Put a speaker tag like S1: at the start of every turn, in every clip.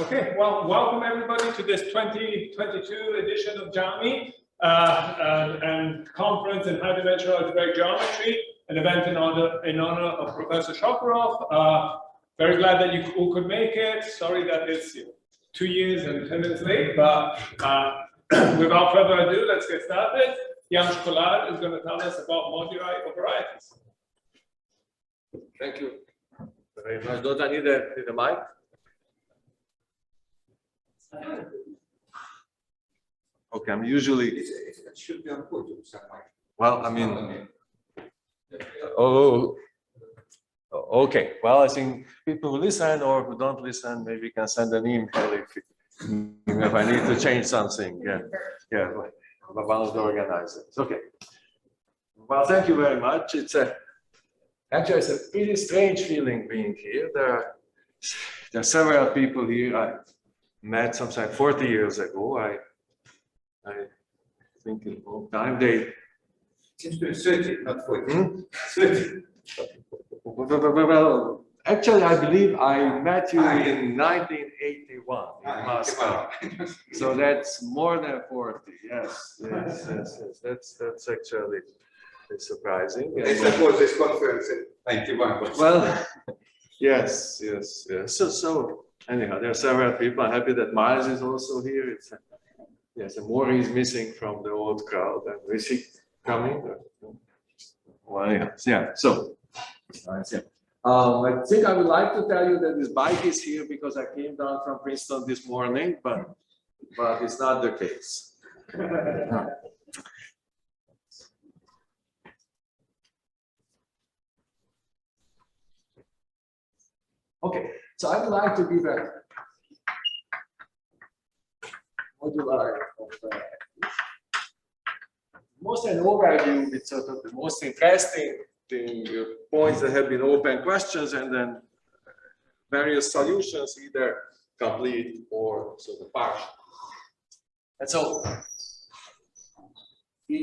S1: Okay, well, welcome everybody to this 2022 edition of JAMI and conference in high-dimensional algebraic geometry, an event in honor of Professor Shakarov. Very glad that you all could make it. Sorry that it's 2 years and 10 minutes late, but without further ado, let's get started. János Kollár is going to tell us about Moduli of varieties.
S2: Thank you very much. Don't I need a mic? Okay, I'm usually.
S3: It should be on podium somewhere.
S2: Well, I mean. Oh. Okay. Well, I think people who listen or who don't listen maybe can send an email if I need to change something. Yeah. One of the organizers. Okay. Well, thank you very much. Actually, it's a pretty strange feeling being here. There are several people here I met sometime 40 years ago. I think in a long time. They
S3: Seems to be 30, not 40. 30.
S2: Well, actually, I believe I met you in 1981 in Moscow. So that's more than 40. Yes. That's actually surprising.
S3: I suppose this conference in 91.
S2: Well, yes. So anyhow, there are several people. I'm happy that Miles is also here. Yes, and Maury is missing from the old crowd. And is he coming? Well, yeah. So, I think I would like to tell you that this bike is here because I came down from Princeton this morning, but it's not the case. Okay, so I would like to give a modular most an overview with sort of the most interesting points that have been open questions, and then various solutions, either complete or sort of partial. And so, when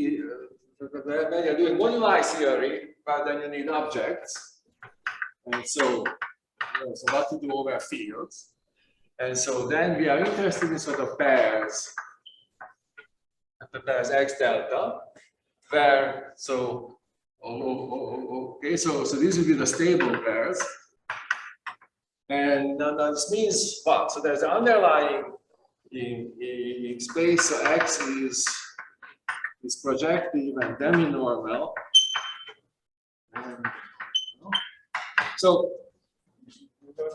S2: you're doing moduli theory, well, then you need objects. And so what to do over fields. And so then we are interested in sort of pairs, the pairs x delta, where okay, so this will be the stable pairs. And now this means what? So there's an underlying in space, so x is projective and demi-normal. So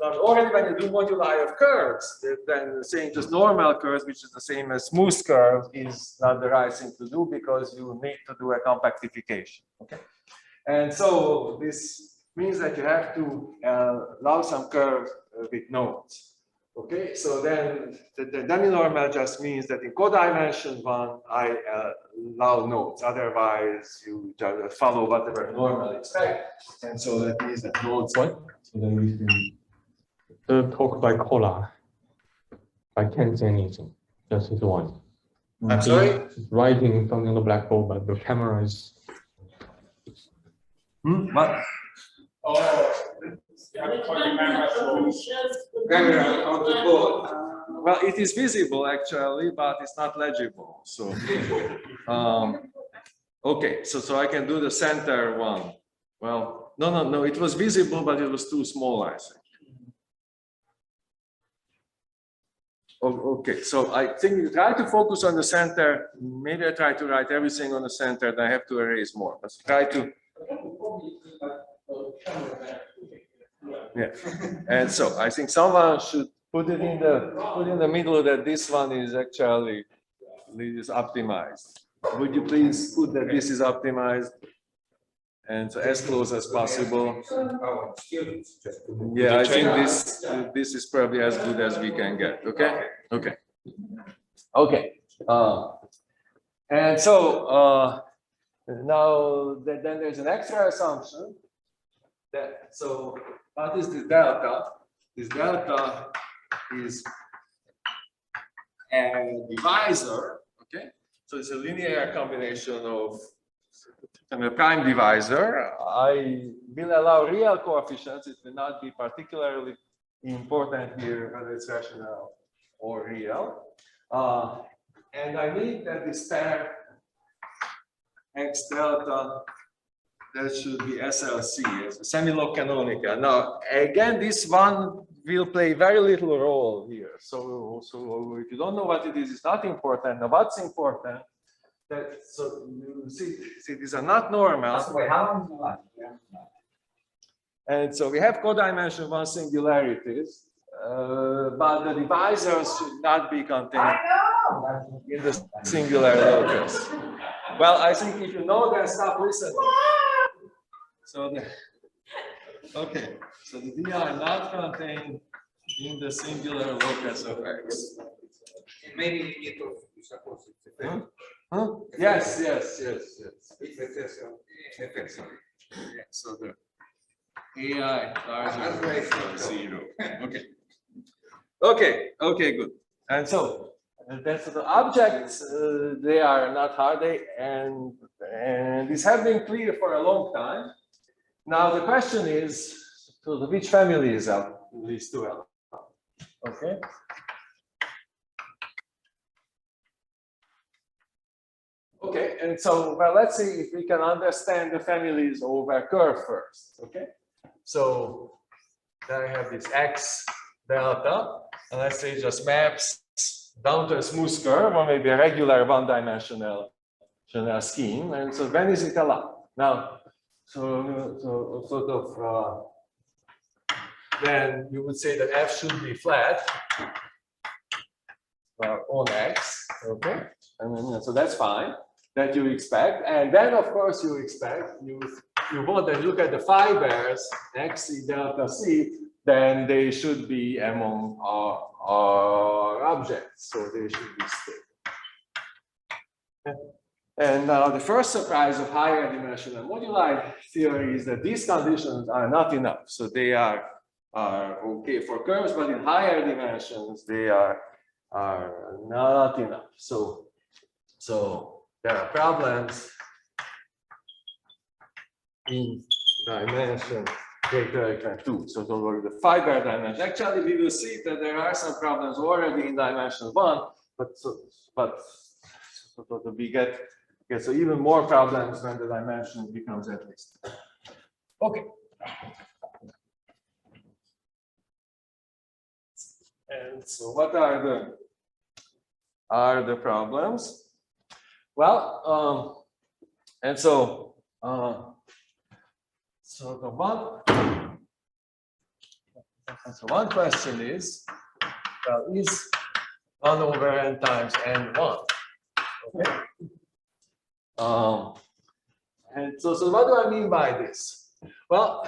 S2: already when you do moduli of curves, then saying just normal curves, which is the same as smooth curves, is not the right thing to do because you need to do a compactification. Okay, and so this means that you have to allow some curves with nodes. Okay, so then the demi-normal just means that in codimension one I allow nodes. Otherwise, you just follow whatever normal expect, and so that means that nodes.
S4: What? So then we can. The talk by Kollár. I can't say anything. Just his one.
S2: I'm sorry?
S4: He's writing something on the blackboard, but the camera is.
S2: What?
S1: Oh,
S3: Camera on the board.
S2: Well, it is visible actually, but it's not legible. So, okay. So I can do the center one. Well, no. It was visible, but it was too small, I think. Okay, so I think you try to focus on the center. Maybe I try to write everything on the center, then I have to erase more. Let's try to. Yeah, and so I think someone should put it in the middle that this one is actually optimized. Would you please put that this is optimized? And so as close as possible. Yeah, I think this is probably as good as we can get. Okay. And so now then there's an extra assumption that so what is the delta? This delta is a divisor. Okay, so it's a linear combination of a prime divisor. I will allow real coefficients. It will not be particularly important here whether it's rational or real. And I need that this pair X delta, that should be SLC, as a semi-log canonical. Now, again, this one will play very little role here. So if you don't know what it is, it's not important. Now, what's important? So you see, these are not normal.
S3: Wait, how long is the life?
S2: And so we have codimension one singularities, but the divisors should not be contained in the singular locus. Well, I think if you know that, stop listening. So okay, so the D are not contained in the singular locus of X.
S3: Maybe you need to suppose it's a
S2: Huh? Yes. So the AI larger than 0. Okay, good. And so that's the objects, they are not hard, and these have been clear for a long time. Now the question is, so which family is out these two elements? Okay. Okay, and so, well, let's see if we can understand the families over curve first, okay? So, there I have this X delta, and let's say it just maps down to a smooth curve, or maybe a regular one-dimensional scheme, and so when is it allowed? Now, so sort of, then you would say that F should be flat on X, okay? So that's fine. That you expect, and then of course you expect you want to look at the fibers X, C, delta, C, then they should be among our objects, so they should be stable. And now the first surprise of higher dimensional moduli theory is that these conditions are not enough. So they are okay for curves, but in higher dimensions they are not enough. So there are problems in dimension greater than 2. So don't worry, the fiber dimension. Actually, we will see that there are some problems already in dimension 1, but we get so even more problems when the dimension becomes at least. Okay. And so what are the problems? Well, and so the one question is, well, is 1 over n times n 1? Okay. And so what do I mean by this? Well,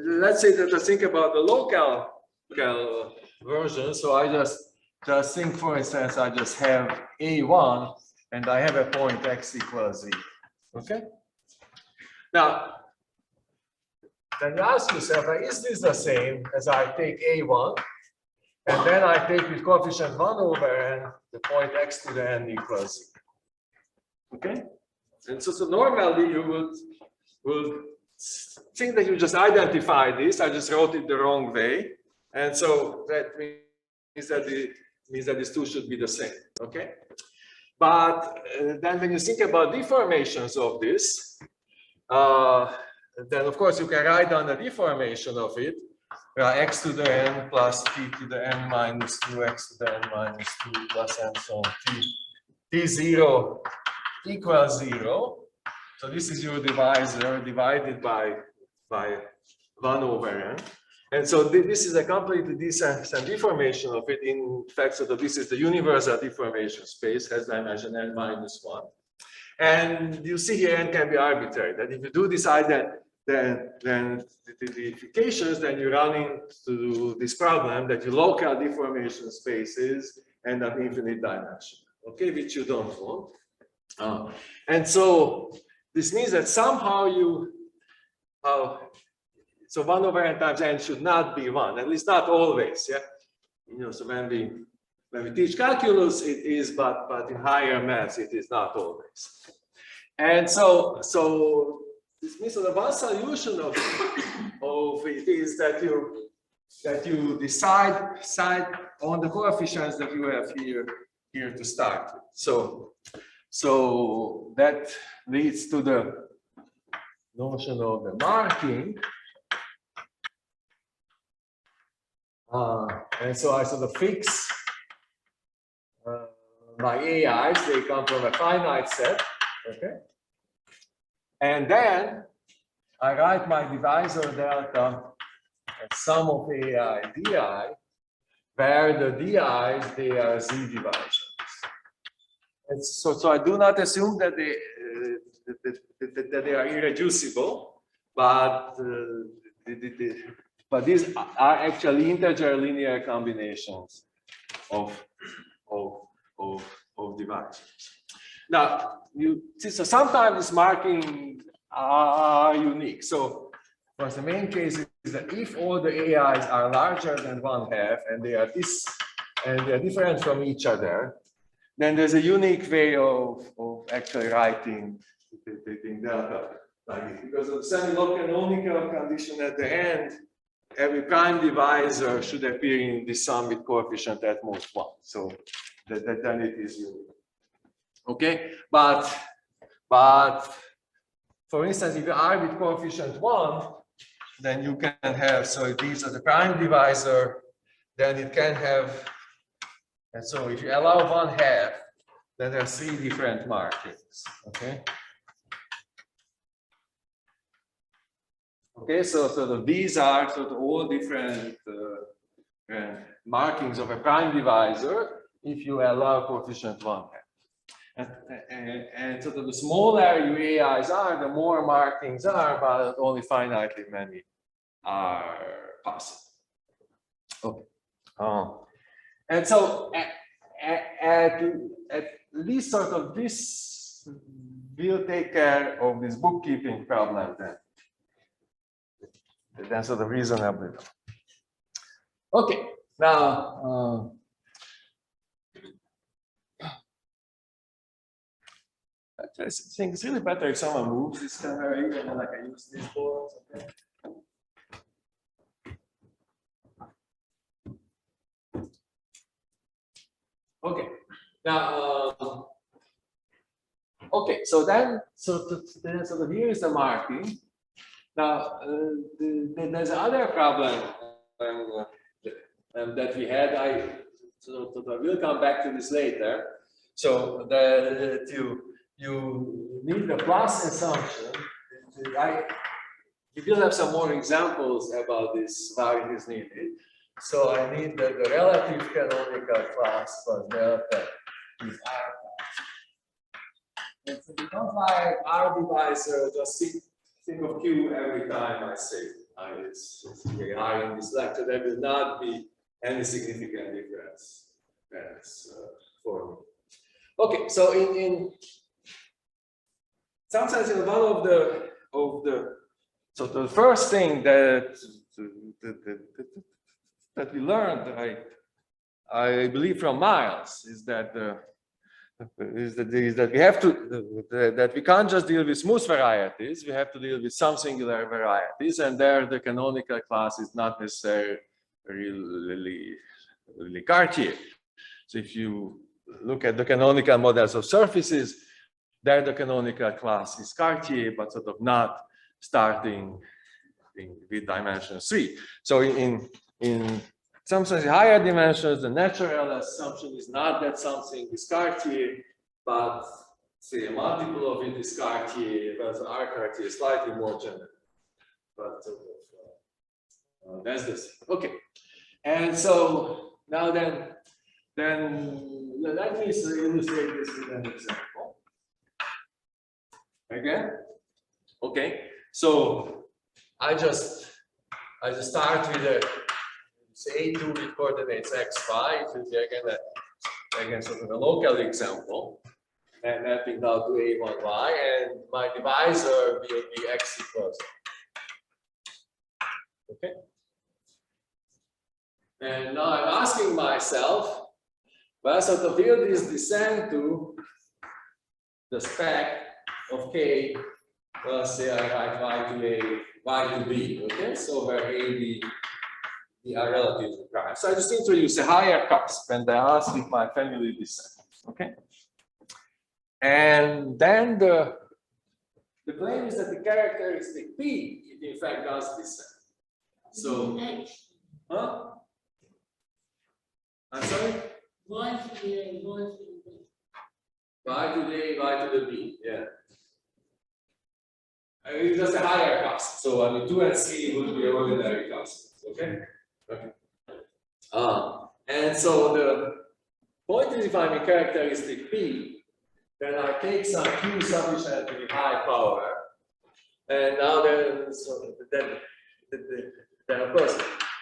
S2: let's say that I think about the local version. So I just think, for instance, I just have A1 and I have a point X equals 0. Okay. Now, then you ask yourself, is this the same as I take A1 and then I take with coefficient 1 over n the point X to the n equals 0? Okay. And so normally you would think that you just identify this. I just wrote it the wrong way. And so that means that these two should be the same, okay? But then when you think about deformations of this, then of course you can write down the deformation of it, x to the n plus t to the n minus 2, x to the n minus 2 plus and so on, t0 equals 0. So this is your divisor divided by 1 over n. And so this is a completely decent deformation of it. In fact, so that this is the universal deformation space, has dimension n minus 1. And you see here n can be arbitrary. That if you do decide that then the deifications, then you run into this problem that your local deformation spaces end up infinite dimension, okay, which you don't want. And so this means that somehow so 1 over n times n should not be 1, at least not always, yeah. You know, so when we teach calculus, it is, but in higher maths, it is not always. And so this means that one solution of it is that you decide on the coefficients that you have here to start with. So that leads to the notion of the marking. And so I sort of fix my AIs, they come from a finite set, okay? And then I write my divisor delta as sum of AI DI, where the DIs, they are Z divisions. And so I do not assume that they are irreducible, but these are actually integer linear combinations of divisors. Now, so sometimes marking are unique. So, of course, the main case is that if all the AIs are larger than 1/2 and they are different from each other, then there's a unique way of actually writing delta like this. Because of the semi-low-canonical condition at the end, every prime divisor should appear in the sum with coefficient at most 1. So then it is unique. Okay, but for instance, if you are with coefficient 1, then you can have, so if these are the prime divisor, then it can have, and so if you allow 1/2, then there are 3 different markings. Okay. Okay, so these are sort of all different markings of a prime divisor if you allow coefficient 1/2. And so the smaller your AIs are, the more markings are, but only finitely many are possible. Okay. And so at least sort of this will take care of this bookkeeping problem then. That's sort of reasonably. Okay, now I think it's really better if someone moves this camera and then I can use these boards. Okay. Okay. Now, okay. So then, so here is the marking. Now, there's another problem that we had. I will come back to this later. So that you need the plus assumption. We will have some more examples about this why it is needed. So I need the relative canonical class plus delta is R class. And so because I R divisor, just think of Q every time I say it's R in this lecture. There will not be any significant difference for me. Okay, so in some sense, in one of the so the first thing that we learned, I believe from Miles, is that we have to that we can't just deal with smooth varieties. We have to deal with some singular varieties, and there the canonical class is not necessarily really Cartier. So if you look at the canonical models of surfaces, there the canonical class is Cartier, but sort of not starting with dimension 3. So in some sense, higher dimensions, the natural assumption is not that something is Cartier, but say a multiple of it is Cartier, but R Cartier is slightly more general. But that's this. Okay. And so now then let me illustrate this with an example. Again. Okay. So I just start with a A2 with coordinates x, y. It will be again sort of a local example. And mapping out to A1, y, and my divisor will be x equals. Okay. And now I'm asking myself, well, sort of will this descend to the spec of K Well, say I write y to a, y to b, okay? So where a, b are relatively prime. So I just introduce a higher cusp and I ask if my family descends, okay? And then the claim is that the characteristic P, it in fact does descend. So, huh? I'm sorry?
S5: Y to the A, Y to the B.
S2: Y to the A, Y to the B, yeah. It's just a higher cusp. So I mean 2 and 3 would be ordinary cusps, okay? Okay. And so the point is if I'm in characteristic P, then I take some Q sufficiently high power. And now then, so then of course,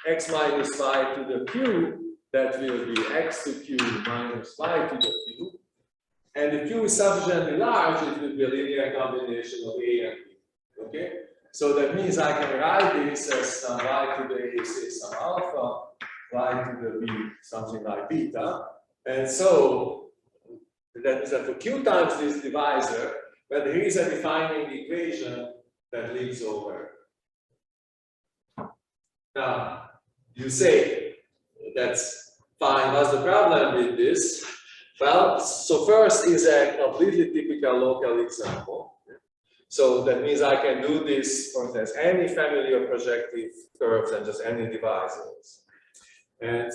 S2: x minus y to the Q, that will be x to Q minus y to the Q. And if Q is sufficiently large, it will be a linear combination of A and B. Okay? So that means I can write this as some y to the A, say some alpha, y to the B, something like beta. And so that means that for Q times this divisor, but there is a defining equation that leads over. Now, you say that's fine. What's the problem with this? Well, so first is a completely typical local example. So that means I can do this for instance, any family of projective curves and just any divisors. And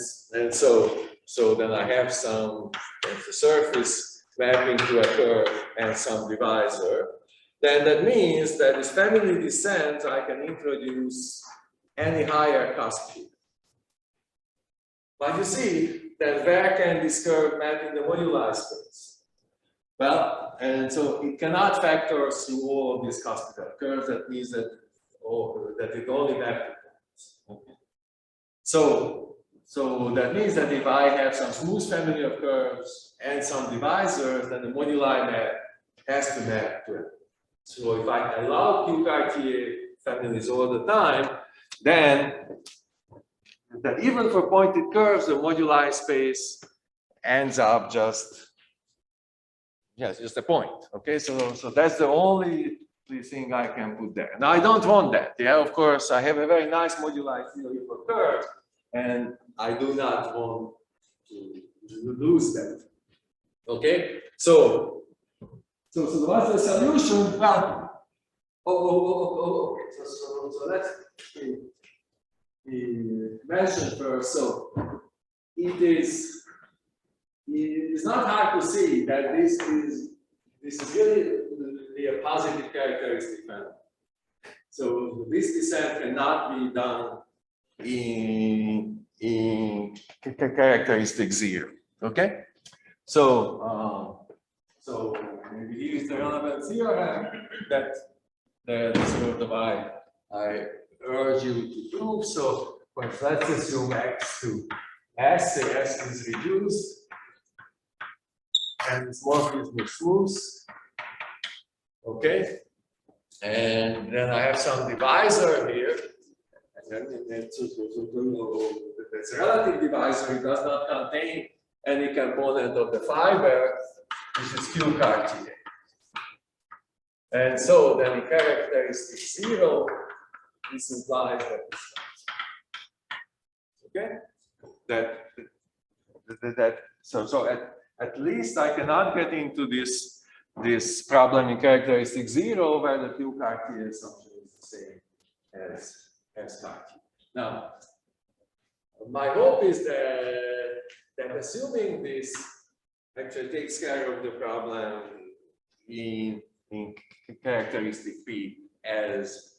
S2: so then I have some the surface mapping to a curve and some divisor. Then that means that this family descends, I can introduce any higher cusp here. But you see that where can this curve map in the moduli space? Well, and so it cannot factor through all of these cuspical curves. That means that, that it only maps to points. Okay. So that means that if I have some smooth family of curves and some divisors, then the moduli map has to map to it. So if I allow Q Cartier families all the time, then that even for pointed curves, the moduli space ends up just, yes, just a point. Okay, so that's the only thing I can put there. Now I don't want that. Yeah, of course, I have a very nice moduli theory for curves, and I do not want to lose that. Okay, so what's the solution? Well, okay. So let's mention first. So it is not hard to see that this is really a positive characteristic family. So this descent cannot be done in characteristic 0. Okay, so maybe here is the relevant theorem that sort of I urge you to prove. So let's assume x to s, say s is reduced and it's morphism smooth. Okay, and then I have some divisor here. And then that's a relative divisor. It does not contain any component of the fiber, which is Q Cartier. And so then in characteristic 0, this implies that okay, so at least I cannot get into this problem in characteristic 0 where the Q Cartier assumption is the same as Cartier. Now, my hope is that assuming this actually takes care of the problem in characteristic P as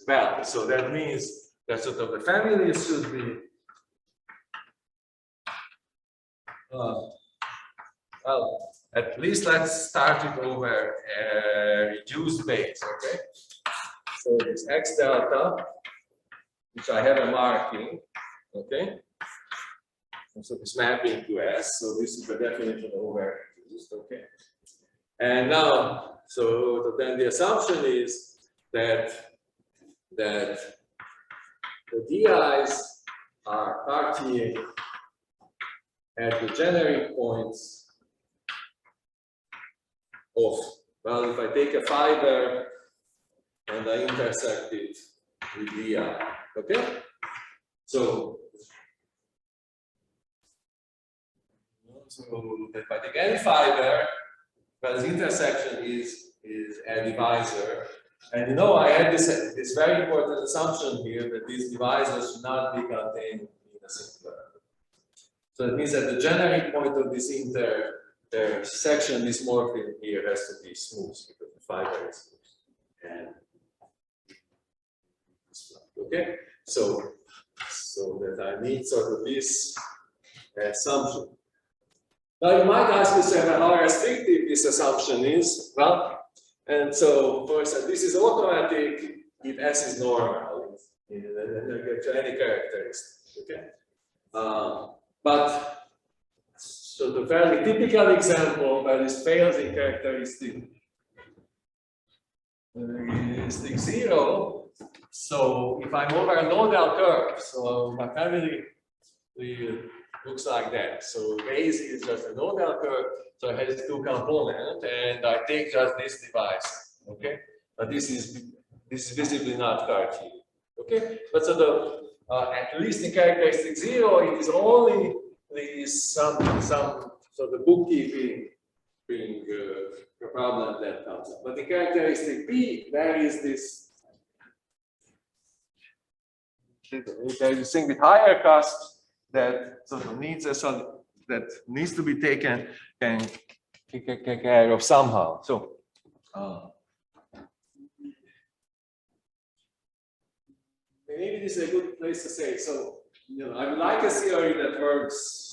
S2: well. So that means that sort of the families should be well, at least let's start it over a reduced base, okay? So this x delta, which I have a marking, okay? And so this mapping to S, so this is the definition over reduced, okay? And now, so then the assumption is that the DIs are Cartier at the generic points of Well, if I take a fiber and I intersect it with di, okay? So if I take any fiber, well, this intersection is a divisor. And you know, I had this very important assumption here that these divisors should not be contained in a singular. So it means that the generic point of this intersection, this morpheme here has to be smooth because the fiber is smooth. And okay, so that I need sort of this assumption. Now you might ask yourself how restrictive this assumption is. Well, and so first, this is automatic if S is normal in any characteristic. Okay, but so the fairly typical example where this fails in characteristic 0. So if I'm over a nodal curve, so my family looks like that. So base is just a nodal curve, so it has two components, and I take just this device. Okay, but this is visibly not Cartesian. Okay, but so the at least in characteristic 0, it is only some so the bookkeeping problem that comes up. But in characteristic B, there is this. There is a thing with higher cost that sort of needs that needs to be taken care of somehow. So maybe this is a good place to say. So you know, I would like a theory that works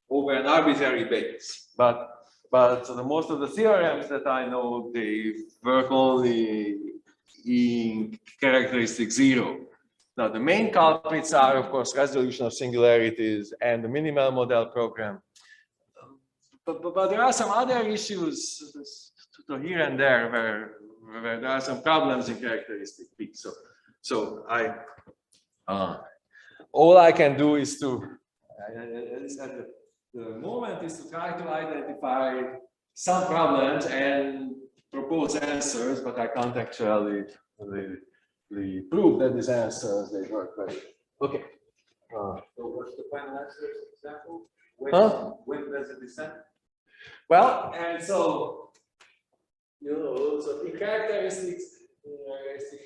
S2: over an arbitrary base, but so the most of the theorems that I know, they work only in characteristic 0. Now, the main culprits are, of course, resolution of singularities and the minimal model program. But there are some other issues here and there where there are some problems in characteristic P. So all I can do is to, at the moment, is to try to identify some problems and propose answers, but I can't actually prove that these answers they work very well. Okay.
S3: So what's the final answer example? When does it descend?
S2: Well, and so you know, so in characteristics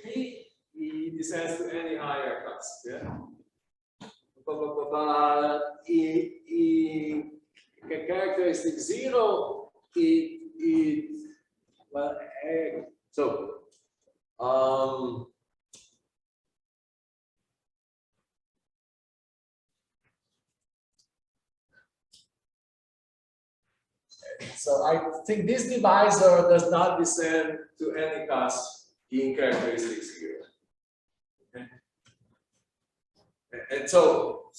S2: P, it descends to any higher cost. Yeah. But in characteristic 0, well, so so I think this divisor does not descend to any cost in characteristic 0. Okay. And so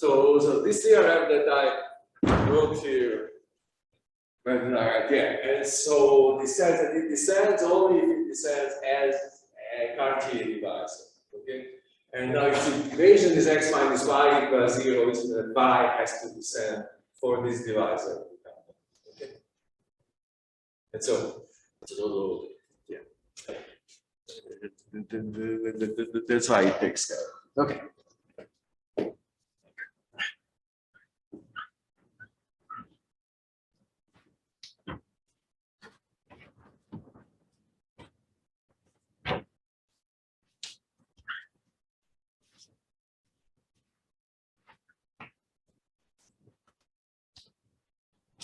S2: this theorem that I wrote here, where did I write? Yeah, and so this says that it descends only if it descends as a Cartesian divisor. Okay, and now if the equation is x minus y equals 0, it's that y has to descend for this divisor. Okay, and so yeah, that's why it takes care. Okay.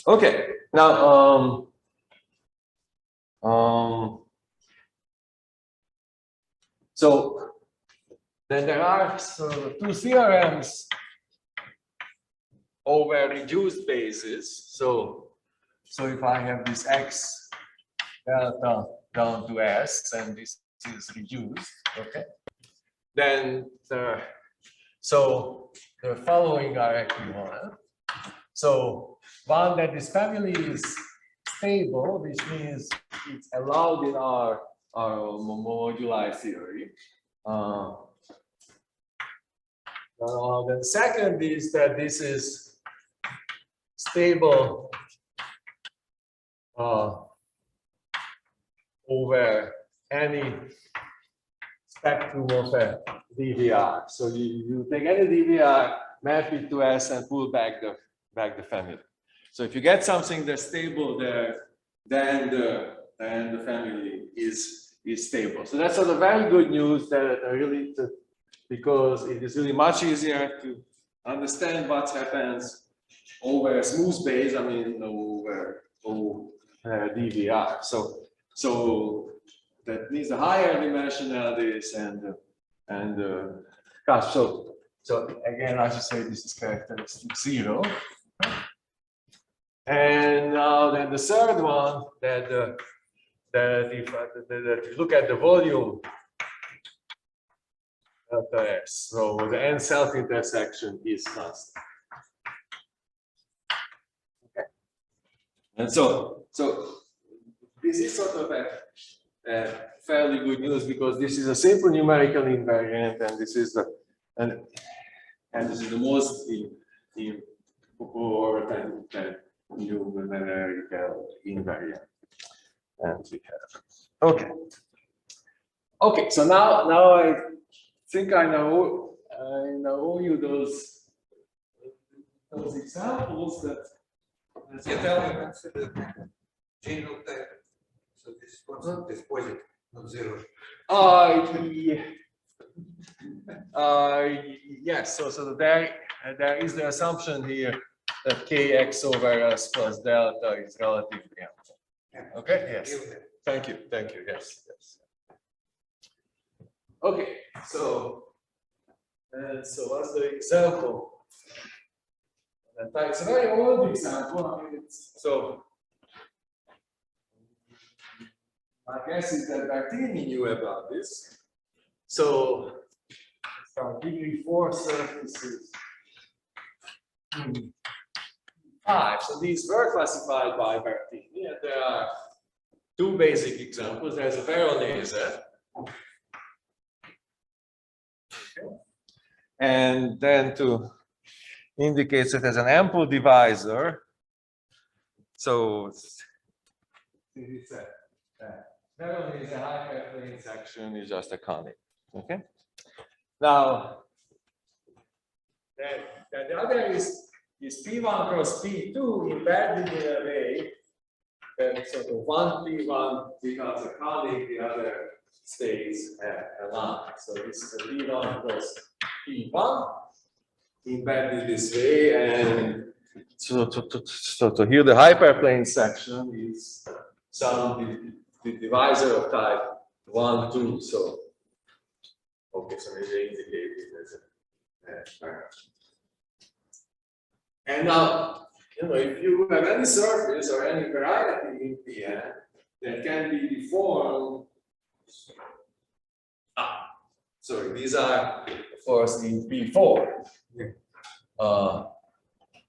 S2: Okay, now so then there are two theorems over reduced bases. So if I have this x delta down to s and this is reduced, okay, then the following are equivalent. So one, that this family is stable, which means it's allowed in our moduli theory. The second is that this is stable over any spectrum of a DVR. So you take any DVR, map it to S, and pull back the family. So if you get something that's stable there, then the family is stable. So that's sort of very good news that really, because it is really much easier to understand what happens over a smooth space. I mean, over DVR. So that means the higher dimensionalities and gosh, so again, I should say this is characteristic 0. And now then the third one that if you look at the volume delta S, so the n self-intersection is constant. Okay. And so this is sort of a fairly good news because this is a simple numerical invariant, and this is the this is the most important numerical invariant. And we have okay. So now I think I know you those examples that.
S3: You tell me what's the general type. So this is constant, is positive, not 0.
S2: Yes. So there is the assumption here that kx over s plus delta is relatively empty. Okay. Yes. Thank you. Yes. Okay. So what's the example? It's a very old example. I mean, so my guess is that Bertini knew about this. So our degree 4 surfaces 5. So these were classified by Bertini, and there are 2 basic examples. There's a Veronese. And then to indicate that there's an ample divisor. So it's a Veronese hyperplane section is just a conic. Okay. Now, then the other is P1 cross P2 embedded in a way that sort of one P1 becomes a conic, the other stays a line. So this is a P1 cross P1 embedded this way, and so here the hyperplane section is some the divisor of type 1, 2. So okay, so maybe indicate it as a and now, if you have any surface or any variety in Pn that can be deformed. Sorry, these are of course in P4.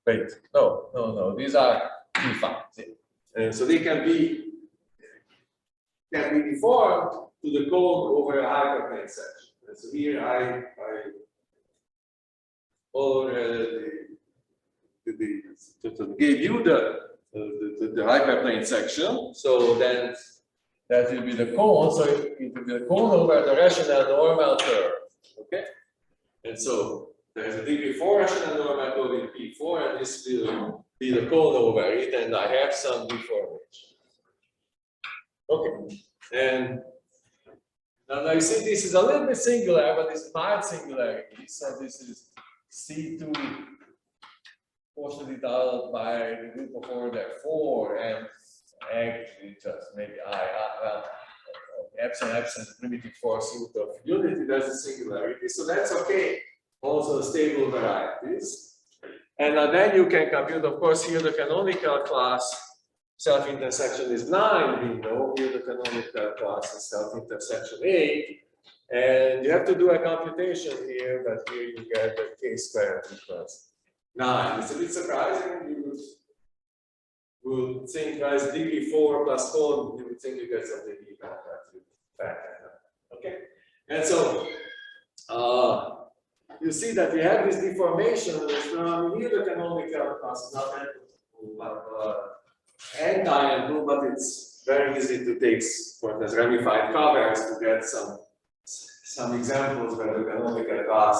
S2: Wait, no, these are P5. And so they can be deformed to the cone over a hyperplane section. And so here I already gave you the hyperplane section. So then that will be the cone. So it will be the cone over the rational normal curve. Okay, and so there's a degree 4 rational normal curve in P4, and this will be the cone over it, and I have some deformation. Okay, and now you see this is a little bit singular, but it's mild singularity. So this is C2 portioned out by the group of order 4, and actually just maybe well, epsilon primitive force root of unity, there's a singularity. So that's okay. Also stable varieties. And then you can compute, of course, here the canonical class self-intersection is 9, we know. Here the canonical class is self-intersection 8. And you have to do a computation here, but here you get the k squared equals 9. It's a bit surprising. You would think as degree 4 plus cone, you would think you get something even. Okay. And so you see that we have this deformation. Now here the canonical class is not anti-ample, but it's very easy to take, for instance, ramified covers to get some examples where the canonical class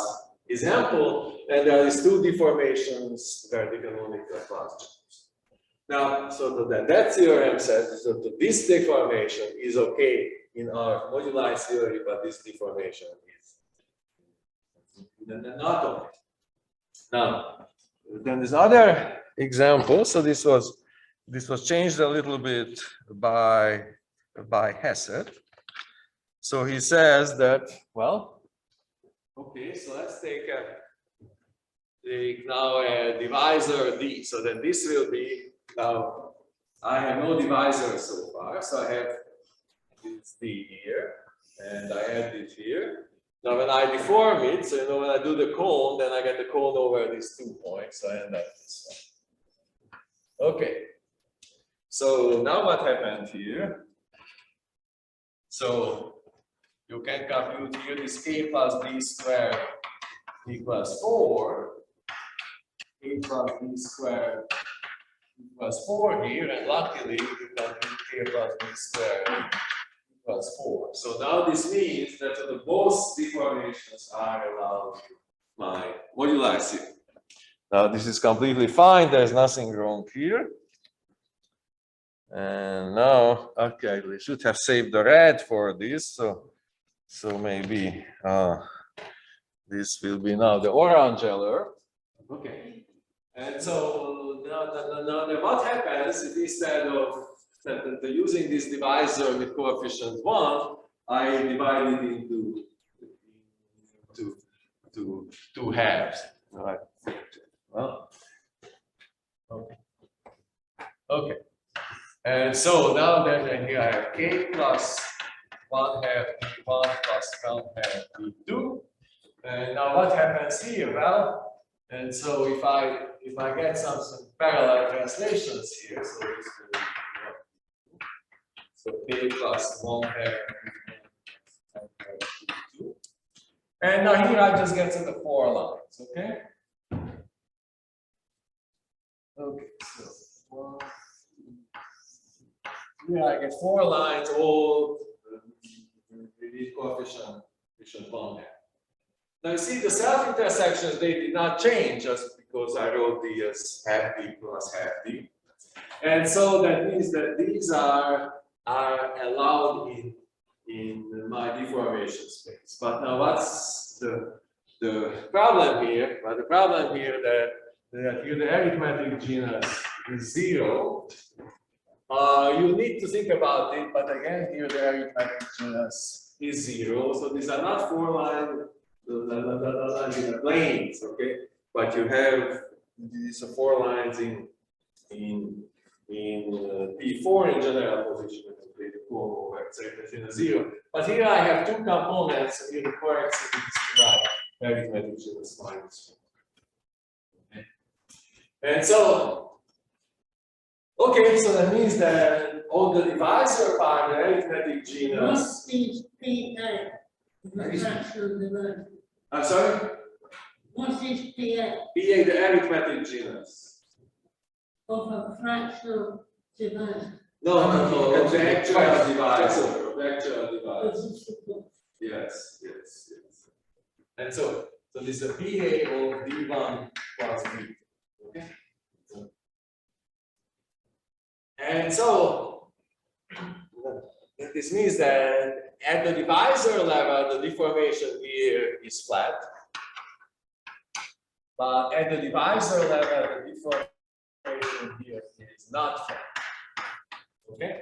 S2: is ample, and there is two deformations where the canonical class jumps. Now, so that theorem says that this deformation is okay in our moduli theory, but this deformation is not okay. Now, then there's another example. So this was changed a little bit by Hesed. So he says that, well, okay, so let's take now a divisor D. So then this will be, now I have no divisor so far, so I have this D here, and I add it here. Now when I deform it, so you know when I do the cone, then I get the cone over these 2 points, so I end up this one. Okay, so now what happened here? So you can compute here this a plus b squared equals 4, a plus b squared equals 4 here, and luckily you can compute a plus b squared equals 4. So now this means that the both deformations are allowed my moduli theory. Now this is completely fine, there's nothing wrong here. And now, okay, we should have saved the red for this, so maybe this will be now the orange alert. Okay. And so now what happens if instead of using this divisor with coefficient 1, I divide it into two halves. All right. Well, okay. Okay. And so now then here I have k plus 1 half d1 plus 1 half d2. And now what happens here? Well, and so if I get some parallel translations here, so this will be so k plus 1 half d2. And now here I just get to the 4 lines, okay? Okay, so 1. Here I get 4 lines, all with coefficient 1 half. Now you see the self-intersections, they did not change just because I wrote the as half d plus half d. And so that means that these are allowed in my deformation space. But now what's the problem here? Well, the problem here that here the arithmetic genus is 0. You need to think about it, but again, here the arithmetic genus is 0. So these are not 4 lines in the planes, okay? But you have these 4 lines in P4 in general position. It's in a 0. But here I have 2 components, and here the correct is right, arithmetic genus minus 1. Okay. And so, okay, so that means that on the divisor part, the arithmetic genus.
S5: What is PA? The fractional divisor.
S2: I'm sorry?
S5: What is PA?
S2: PA, the arithmetic genus.
S5: Of a fractional divisor.
S2: No, the actual divisor. The actual divisor. Yes. And so this is a PA of D1 plus D. Okay. And so this means that at the divisor level, the deformation here is flat. But at the divisor level, the deformation here is not flat. Okay?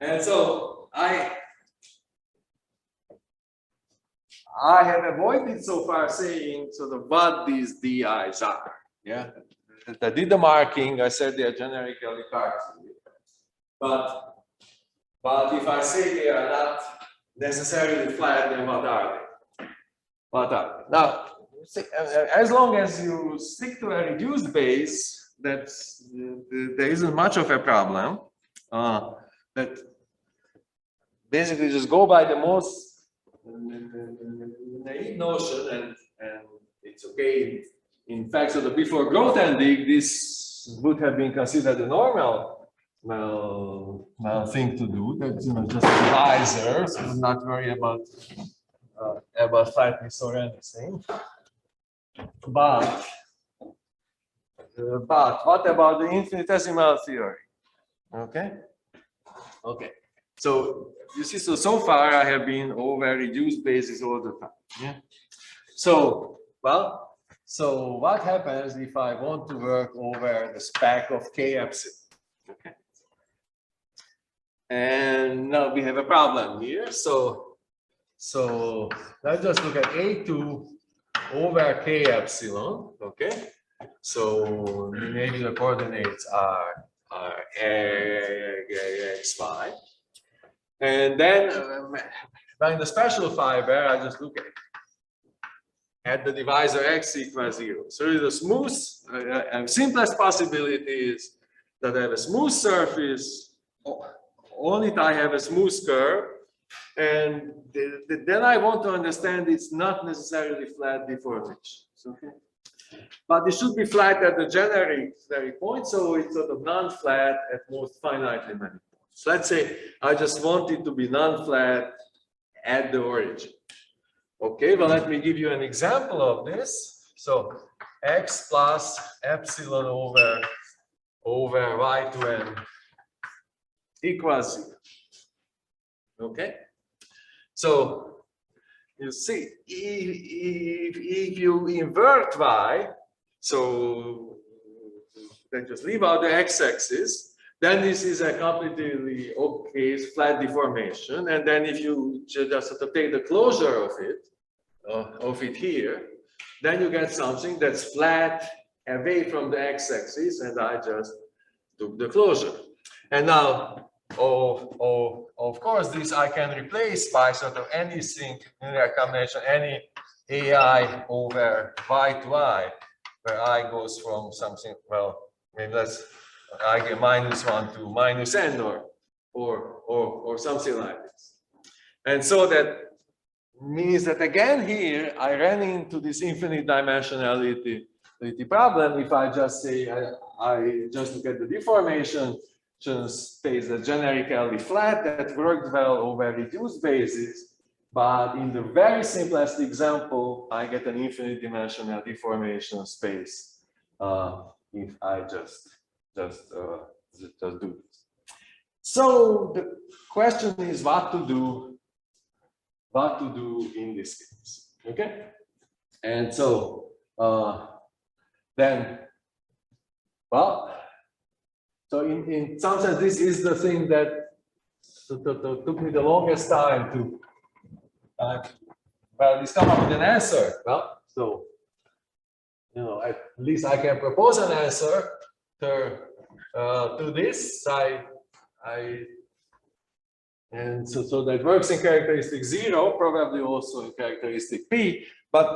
S2: And so I have avoided so far saying sort of what these DIs are. Yeah. I did the marking, I said they are generically Cartesian. But if I say they are not necessarily flat, then what are they? Now, as long as you stick to a reduced base, there isn't much of a problem. That basically just go by the most naive notion, and it's okay. In fact, so before growth ending, this would have been considered a normal thing to do. That's just a divisor, so I'm not worry about flatness or anything. But what about the infinitesimal theory? Okay. Okay. So you see, so far I have been over reduced basis all the time. Yeah. So so what happens if I want to work over the spec of K epsilon? Okay. And now we have a problem here. So let's just look at A2 over K epsilon. Okay. So maybe the coordinates are x, y. And then in the special fiber, I just look at the divisor x equals 0. So the smooth, simplest possibility is that I have a smooth surface, only if I have a smooth curve. And then I want to understand it's not necessarily flat deformation. Okay. But it should be flat at the generic point, so it's sort of non-flat at most finitely many points. So let's say I just want it to be non-flat at the origin. Okay, well, let me give you an example of this. So x plus epsilon over y to n equals 0. Okay, so you see, if you invert y, so then just leave out the x-axis, then this is a completely okay flat deformation. And then if you just sort of take the closure of it here, then you get something that's flat away from the x-axis, and I just took the closure. And now, of course, this I can replace by sort of anything in a combination, any ai over y to I, where I goes from something, well, maybe I get -1 to -n or something like this. And so that means that again here, I ran into this infinite dimensionality problem. If I just say, I just look at the deformation space that's generically flat, that worked well over reduced basis, but in the very simplest example, I get an infinite dimensional deformation space if I just do this. So the question is what to do in this case, okay? And so then, well, so in some sense, this is the thing that took me the longest time to come up with an answer. Well, so at least I can propose an answer to this. And so that works in characteristic 0, probably also in characteristic P, but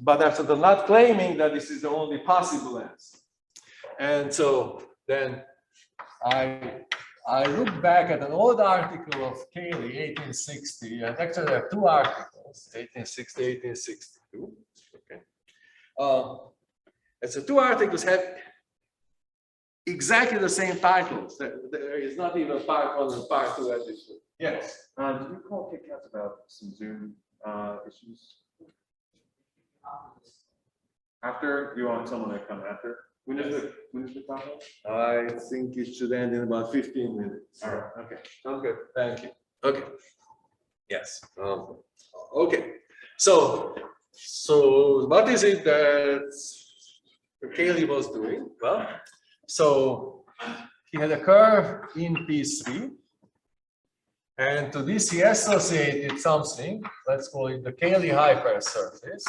S2: I'm sort of not claiming that this is the only possible answer. And so then I look back at an old article of Cayley, 1860, and actually there are 2 articles, 1860, 1862. Okay. And so 2 articles have exactly the same titles. There is not even part 1 and part 2 at this point. Yes.
S4: Did you call KitKat about some Zoom issues? After you want someone to come after? When is the conference?
S2: I think it should end in about 15 minutes.
S4: All right. Okay.
S2: Sounds good. Thank you. Okay. Yes. Okay. So what is it that Cayley was doing? Well, so he had a curve in P3, and to this he associated something. Let's call it the Cayley hypersurface.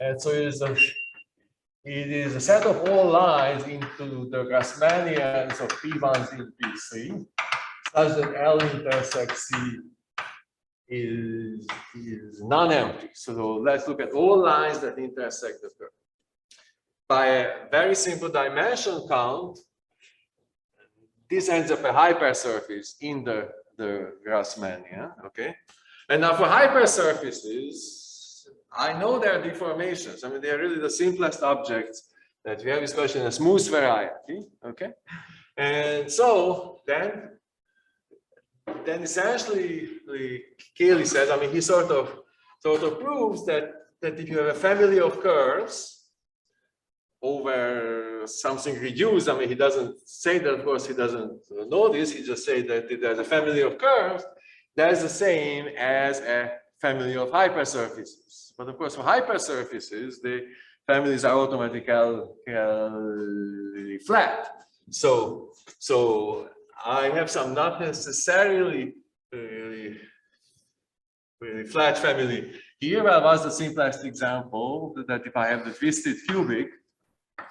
S2: And so it is a set of all lines into the Grassmannians of P1s in P3, such that L intersect C is non-empty. So let's look at all lines that intersect the curve. By a very simple dimension count, this ends up a hypersurface in the Grassmannian, okay? And now for hypersurfaces, I know there are deformations. I mean, they are really the simplest objects that we have, especially in a smooth variety, okay? And so then essentially, Cayley says, I mean, he sort of proves that if you have a family of curves over something reduced, I mean, he doesn't say that, of course, he doesn't know this, he just says that there's a family of curves, that's the same as a family of hypersurfaces. But of course, for hypersurfaces, the families are automatically flat. So I have some not necessarily really flat family here. Well, was the simplest example that if I have the twisted cubic,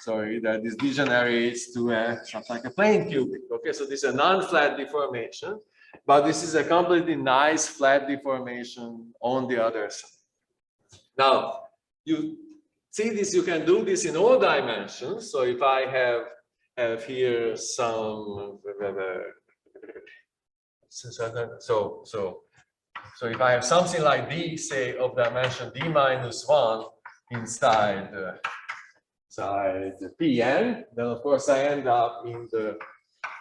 S2: that this degenerates to something like a plane cubic. Okay, so this is a non-flat deformation, but this is a completely nice flat deformation on the other side. Now, you see this, you can do this in all dimensions. So if I have here some, so if I have something like D, say of dimension D minus 1 inside the Pn, then of course I end up in the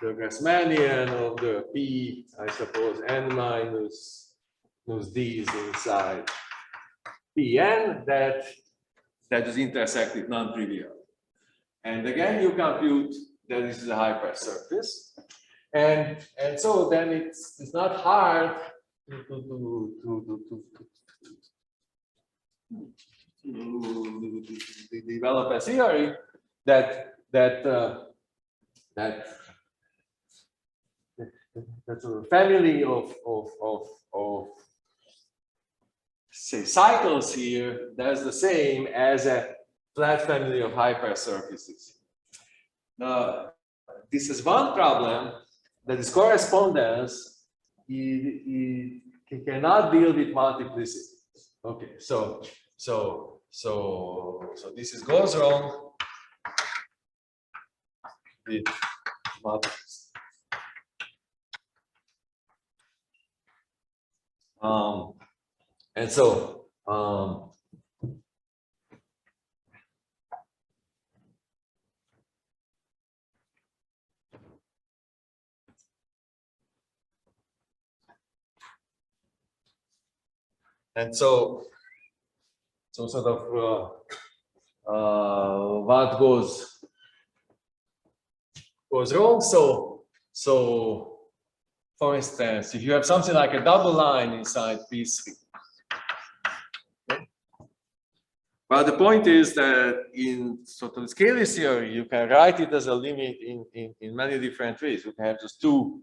S2: Grassmannian of the P, I suppose, n minus D's inside Pn that is intersected non-trivial. And again, you compute that this is a hypersurface. And so then it's not hard to develop a theory that sort of family of say cycles here, that's the same as a flat family of hypersurfaces. Now, this is one problem, that is correspondence, it cannot deal with multiplicity. Okay, so this goes wrong with multiplicity. And so sort of what goes wrong. So for instance, if you have something like a double line inside P3, okay? Well, the point is that in sort of Cayley theory, you can write it as a limit in many different ways. You can have just two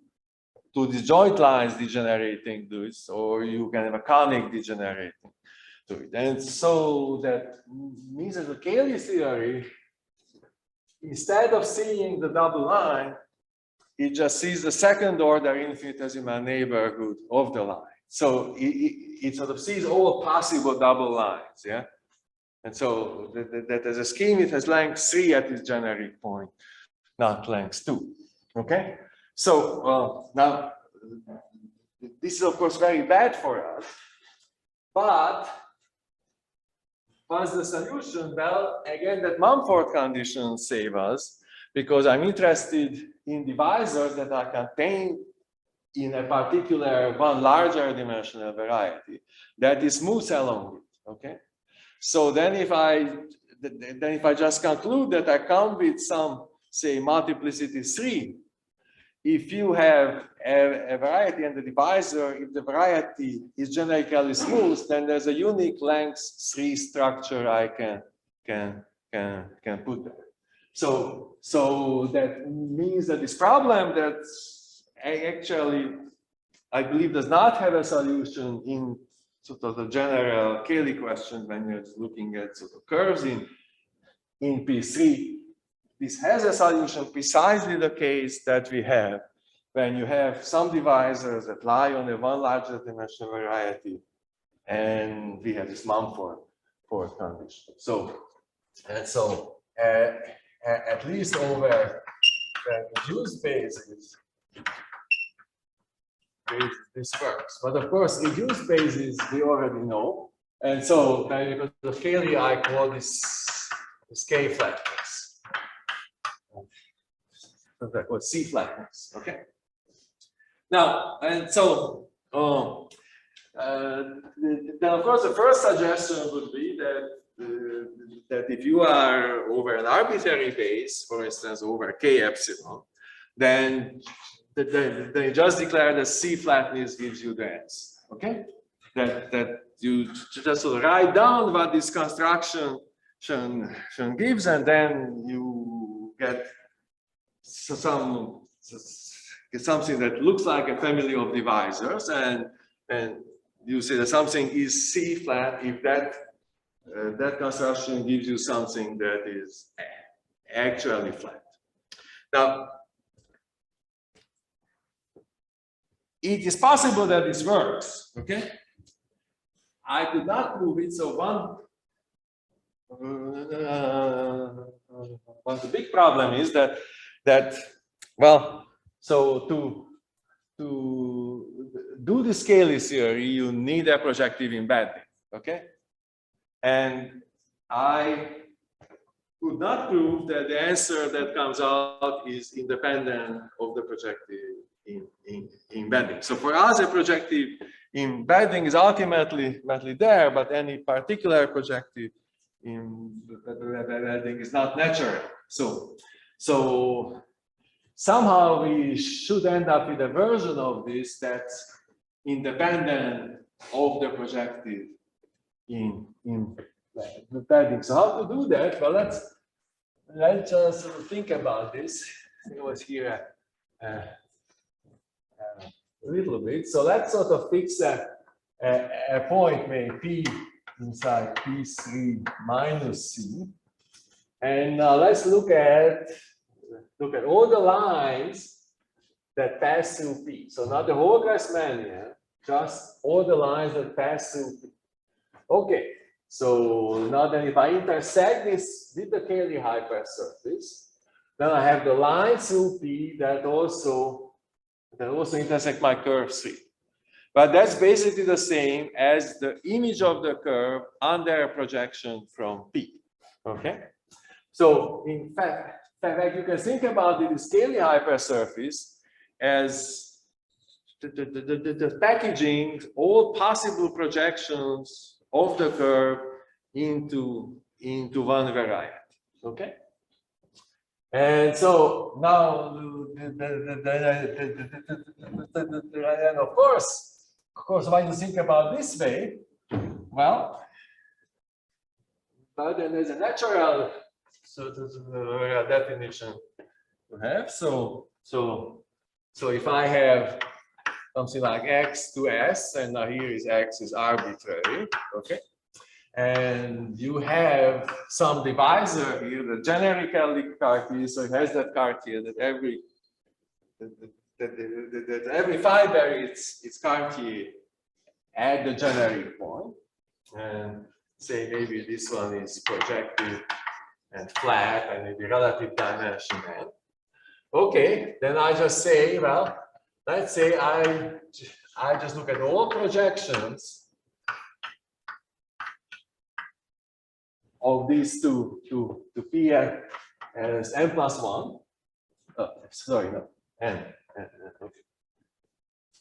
S2: disjoint lines degenerating to it, or you can have a conic degenerating to it. And so that means that the Cayley theory, instead of seeing the double line, it just sees the second order infinitesimal neighborhood of the line. So it sort of sees all possible double lines, yeah? And so that as a scheme, it has length 3 at its generic point, not length 2, okay? So now, this is of course very bad for us, but what's the solution? Well, again, that Mumford conditions save us, because I'm interested in divisors that are contained in a particular one larger dimensional variety that is smooth along it, okay? So then if I just conclude that I come with some, say, multiplicity 3, if you have a variety and the divisor, if the variety is generically smooth, then there's a unique length 3 structure I can put there. So that means that this problem that actually I believe does not have a solution in sort of the general Cayley question when you're looking at sort of curves in P3. This has a solution, precisely the case that we have when you have some divisors that lie on a one larger dimensional variety, and we have this Mumford condition. So at least over the reduced basis, this works. But of course, reduced basis we already know, and so because of Cayley, I call this K flatness. Or C flatness. Okay. Now, and so, then of course the first suggestion would be that that if you are over an arbitrary base, for instance over K epsilon, then they just declare that C flatness gives you the S. Okay, that you just write down what this construction gives, and then you get something that looks like a family of divisors, and you say that something is C flat if that that construction gives you something that is actually flat. Now, it is possible that this works. Okay, I could not prove it. So the big problem is that well, so to do the scalar theory, you need a projective embedding. Okay, and I could not prove that the answer that comes out is independent of the projective embedding. So for us, a projective embedding is ultimately there, but any particular projective embedding is not natural. So somehow we should end up with a version of this that's independent of the projective embedding. So how to do that? Well, let's just think about this. It was here a little bit. So let's sort of fix a point, maybe P inside P3 minus C. And now let's look at all the lines that pass through P. So not the whole Grassmannian, just all the lines that pass through P. Okay, so now then if I intersect this with the Cayley hypersurface, then I have the line through P that also intersect my curve 3. But that's basically the same as the image of the curve under a projection from P. Okay, so in fact, you can think about the Cayley hypersurface as the packaging all possible projections of the curve into one variant. Okay, and so now and of course when you think about this way, well, but then there's a natural definition to have. So if I have something like x to s, and now here is x is arbitrary, okay, and you have some divisor here, the generically Cartier, so it has that Cartier that every fiber it's Cartier at the generic point, and say maybe this one is projective and flat and maybe relative dimension n. Okay, then I just say, well, let's say I just look at all projections of these two to P as n plus 1. Sorry, no, n. Okay.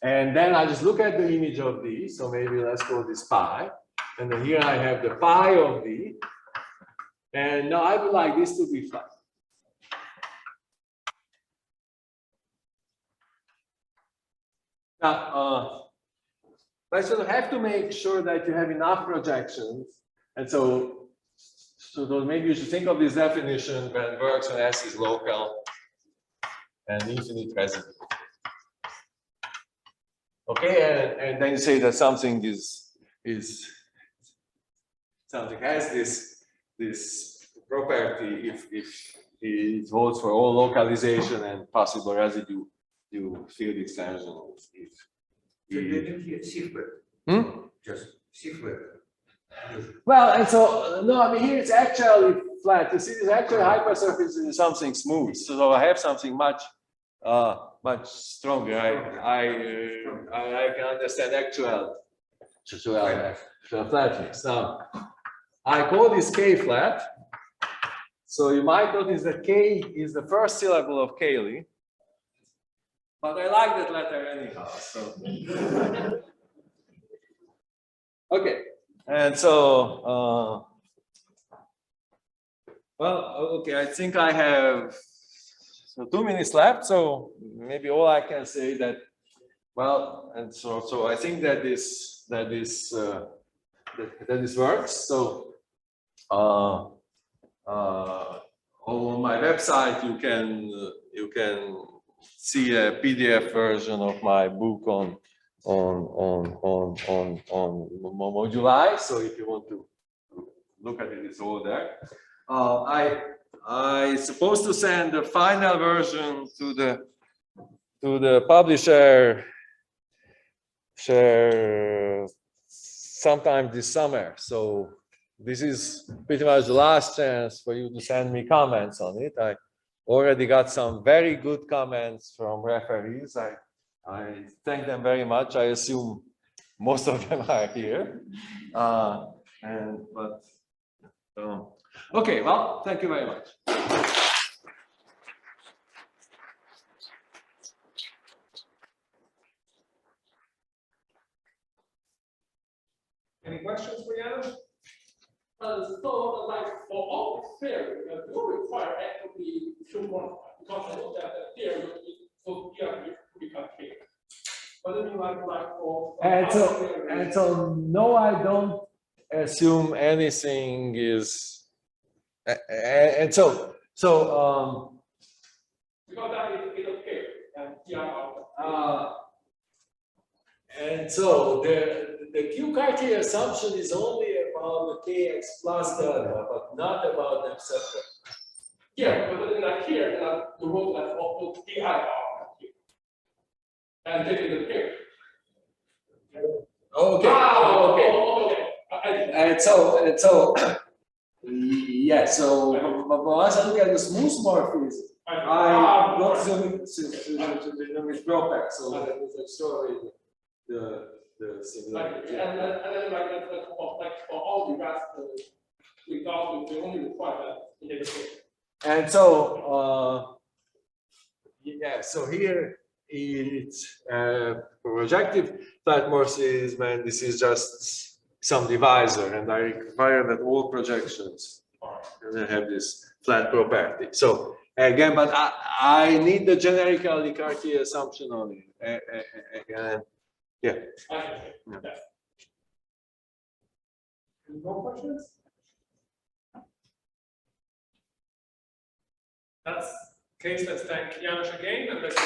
S2: And then I just look at the image of these. So maybe let's call this pi. And then here I have the pi of d. And now I would like this to be flat. Now, but you have to make sure that you have enough projections. And so maybe you should think of this definition when it works when S is local and infinite residue. Okay, and then you say that something something has this property if it holds for all localization and possible residue field extensions.
S3: So they didn't hear C-flat. Just C-flat.
S2: Well, and so no, I mean here it's actually flat. You see, this actually hypersurface is something smooth. So I have something much stronger. I can understand actual flatness. Now I call this K flat. So you might notice that K is the first syllable of Kaylee. But I like that letter anyhow. So okay. And so well, okay, I think I have 2 minutes left. So maybe all I can say that, well, and so I think that this works. So on my website you can see a PDF version of my book on Moduli. So if you want to look at it, it's all there. I supposed to send the final version to the publisher sometime this summer. So this is pretty much the last chance for you to send me comments on it. I already got some very good comments from referees. I thank them very much. I assume most of them are here. Okay, well, thank you very much.
S1: Any questions for János?
S6: So, like for all theory, you require actually to quantify because I know that the theory is so clear to become clear. What do you mean like for?
S2: And so no, I don't assume anything is. And so
S6: because that is okay and
S2: and so the Q criteria assumption is only about the kx plus delta, but not about themselves.
S6: here, but then like here, the root like of the di are here. And this is the here.
S2: Okay.
S6: Okay.
S2: And so yeah. So but once I look at the smooth morphism, I'm not zooming to the dynamic drawback. So that is actually the similarity.
S6: And then like for all the rest, we only require that integration.
S2: And so yeah, so here it's projective flat morphism, and this is just some divisor, and I require that all projections have this flat property. So again, but I need the generically Cartier assumption on it. And yeah.
S1: Any more questions? That's the case. Let's thank János again and let's